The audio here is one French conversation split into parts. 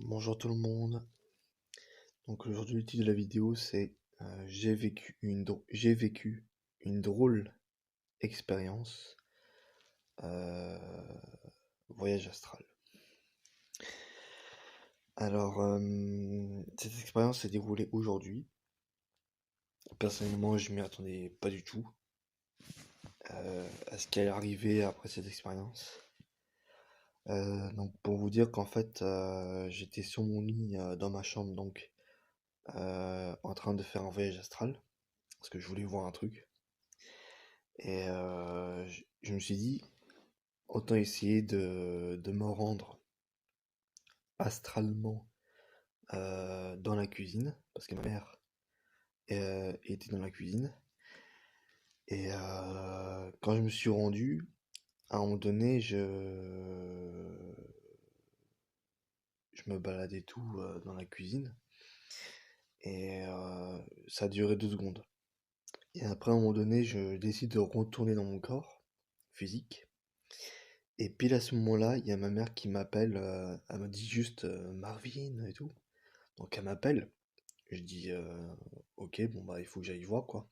Bonjour tout le monde. Donc aujourd'hui le titre de la vidéo c'est j'ai vécu une drôle expérience euh, voyage astral. Alors cette expérience s'est déroulée aujourd'hui. Personnellement je m'y attendais pas du tout à ce qui allait arriver après cette expérience. Donc pour vous dire qu'en fait j'étais sur mon lit dans ma chambre donc en train de faire un voyage astral parce que je voulais voir un truc. Et je me suis dit, autant essayer de me rendre astralement dans la cuisine, parce que ma mère était dans la cuisine. Et quand je me suis rendu, à un moment donné, je me baladais tout dans la cuisine. Et ça a duré 2 secondes. Et après, à un moment donné, je décide de retourner dans mon corps physique. Et pile à ce moment-là, il y a ma mère qui m'appelle, elle me dit juste Marvin et tout. Donc elle m'appelle, je dis ok, bon bah il faut que j'aille voir quoi.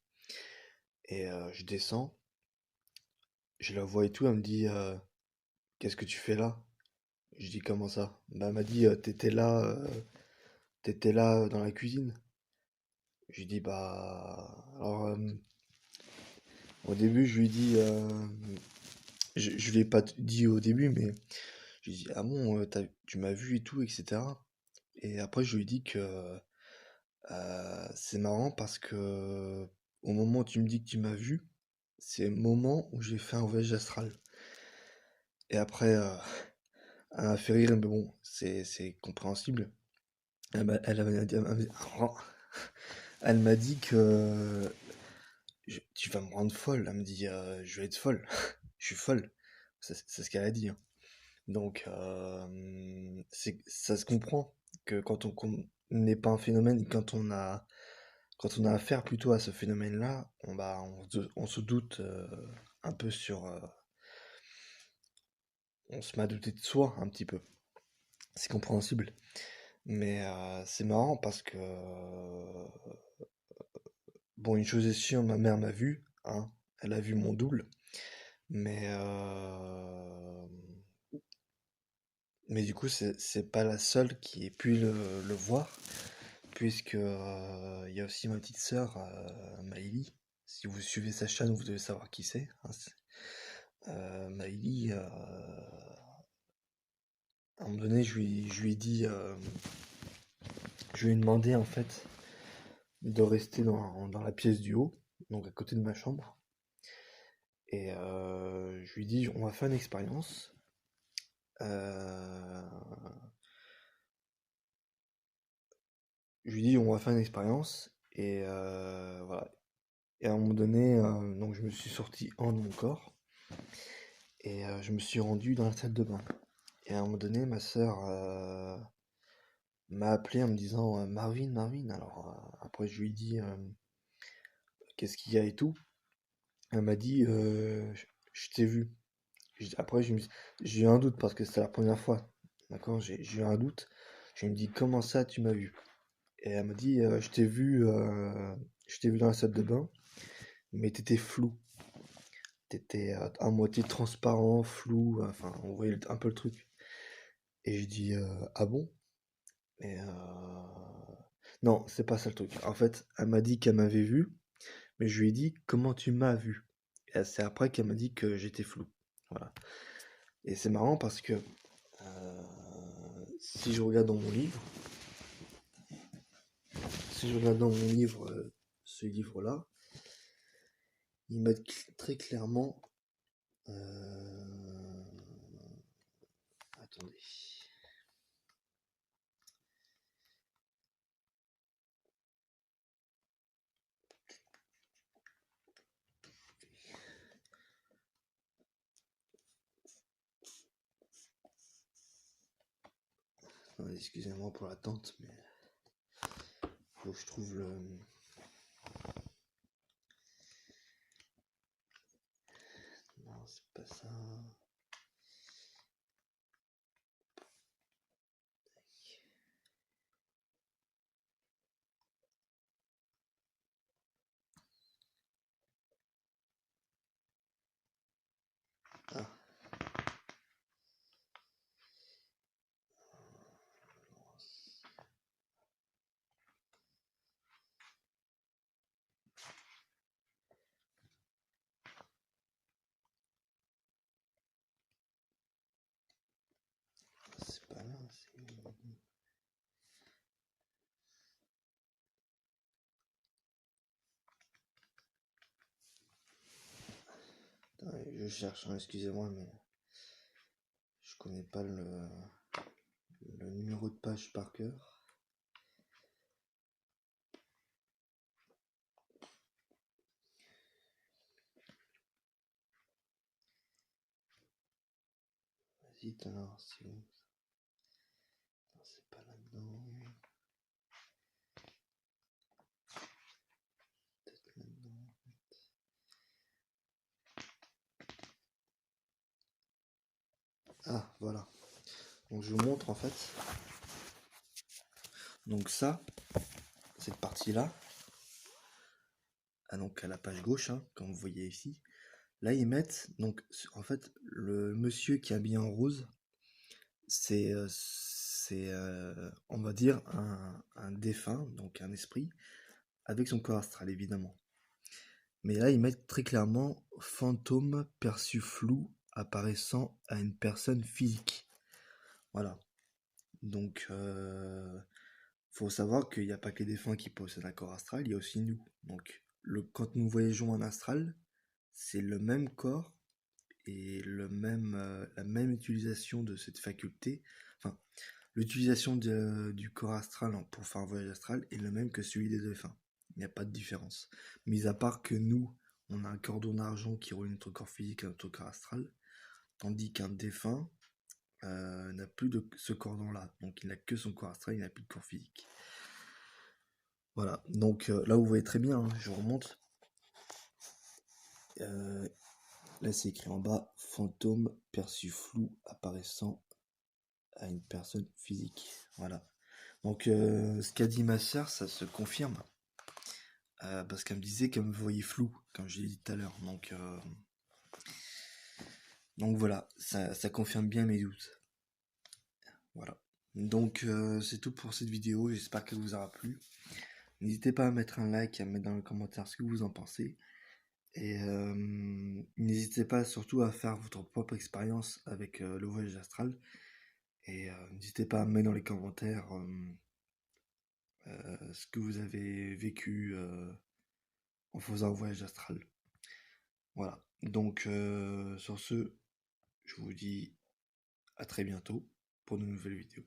Et je descends, je la vois et tout, elle me dit qu'est-ce que tu fais là? Je dis comment ça? Bah elle m'a dit t'étais là dans la cuisine. Je lui dis bah alors au début je lui dis je lui ai pas dit au début mais je lui dis ah bon tu m'as vu et tout etc. Et après je lui dis que c'est marrant parce que au moment où tu me dis que tu m'as vu, c'est le moment où j'ai fait un voyage astral. Et après, elle m'a fait rire, mais bon, c'est compréhensible. Elle m'a dit que tu vas me rendre folle. Elle me dit je vais être folle. Je suis folle. C'est ce qu'elle a dit, hein. Donc, ça se comprend que quand on n'est pas un phénomène, quand on a affaire plutôt à ce phénomène-là, on se doute un peu on se met à douter de soi un petit peu. C'est compréhensible. Mais c'est marrant parce que, bon, une chose est sûre, ma mère m'a vu, hein, elle a vu mon double, mais, mais du coup, c'est pas la seule qui ait pu le voir, puisque il y a aussi ma petite sœur, Maïli. Si vous suivez sa chaîne, vous devez savoir qui c'est, hein. Maïli, à un moment donné, je lui ai dit, je lui ai demandé en fait de rester dans la pièce du haut, donc à côté de ma chambre. Et je lui ai dit, on va faire une expérience. Euh, je lui ai dit, on va faire une expérience. Et voilà. Et à un moment donné, donc je me suis sorti hors de mon corps. Et je me suis rendu dans la salle de bain. Et à un moment donné, ma sœur m'a appelé en me disant Marvin, Marvin. Alors après, je lui ai dit qu'est-ce qu'il y a et tout. Elle m'a dit je t'ai vu. Après, j'ai eu un doute parce que c'était la première fois. D'accord, j'ai eu un doute. Je me dis comment ça tu m'as vu? Et elle m'a dit je t'ai vu dans la salle de bain, mais t'étais flou. T'étais à moitié transparent, flou, enfin on voyait un peu le truc. Et je dis ah bon? Et non, c'est pas ça le truc. En fait, elle m'a dit qu'elle m'avait vu, mais je lui ai dit comment tu m'as vu? Et c'est après qu'elle m'a dit que j'étais flou. Voilà. Et c'est marrant parce que si je regarde dans mon livre, si je regarde dans mon livre, ce livre-là, ils mettent très clairement. Attendez. Excusez-moi pour l'attente, mais faut que je trouve le. Non, c'est pas ça. cherche, hein, excusez-moi, mais je connais pas le numéro de page par cœur. Vas-y, alors, c'est où? Non, c'est pas là-dedans. Peut-être là-dedans. Ah, voilà. Donc je vous montre en fait. Donc ça, cette partie-là, donc à la page gauche, hein, comme vous voyez ici, là ils mettent, donc en fait, le monsieur qui est habillé en rose, c'est, on va dire, un défunt, donc un esprit, avec son corps astral évidemment. Mais là ils mettent très clairement fantôme perçu flou apparaissant à une personne physique. Voilà. Donc, faut savoir qu'il n'y a pas que les défunts qui possèdent un corps astral, il y a aussi nous. Donc, quand nous voyageons en astral, c'est le même corps et la même utilisation de cette faculté. Enfin, l'utilisation du corps astral pour faire un voyage astral est le même que celui des défunts. Il n'y a pas de différence. Mis à part que nous, on a un cordon d'argent qui relie notre corps physique à notre corps astral, tandis qu'un défunt n'a plus de ce cordon-là. Donc il n'a que son corps astral, il n'a plus de corps physique. Voilà, donc là vous voyez très bien, hein, je remonte. Là c'est écrit en bas, fantôme perçu flou apparaissant à une personne physique. Voilà. Donc ce qu'a dit ma sœur, ça se confirme. Parce qu'elle me disait qu'elle me voyait flou, comme je l'ai dit tout à l'heure. Donc voilà, ça confirme bien mes doutes. Voilà. Donc c'est tout pour cette vidéo, j'espère qu'elle vous aura plu. N'hésitez pas à mettre un like, à mettre dans les commentaires ce que vous en pensez. Et n'hésitez pas surtout à faire votre propre expérience avec le voyage astral. Et n'hésitez pas à mettre dans les commentaires ce que vous avez vécu en faisant un voyage astral. Voilà. Donc sur ce, je vous dis à très bientôt pour de nouvelles vidéos.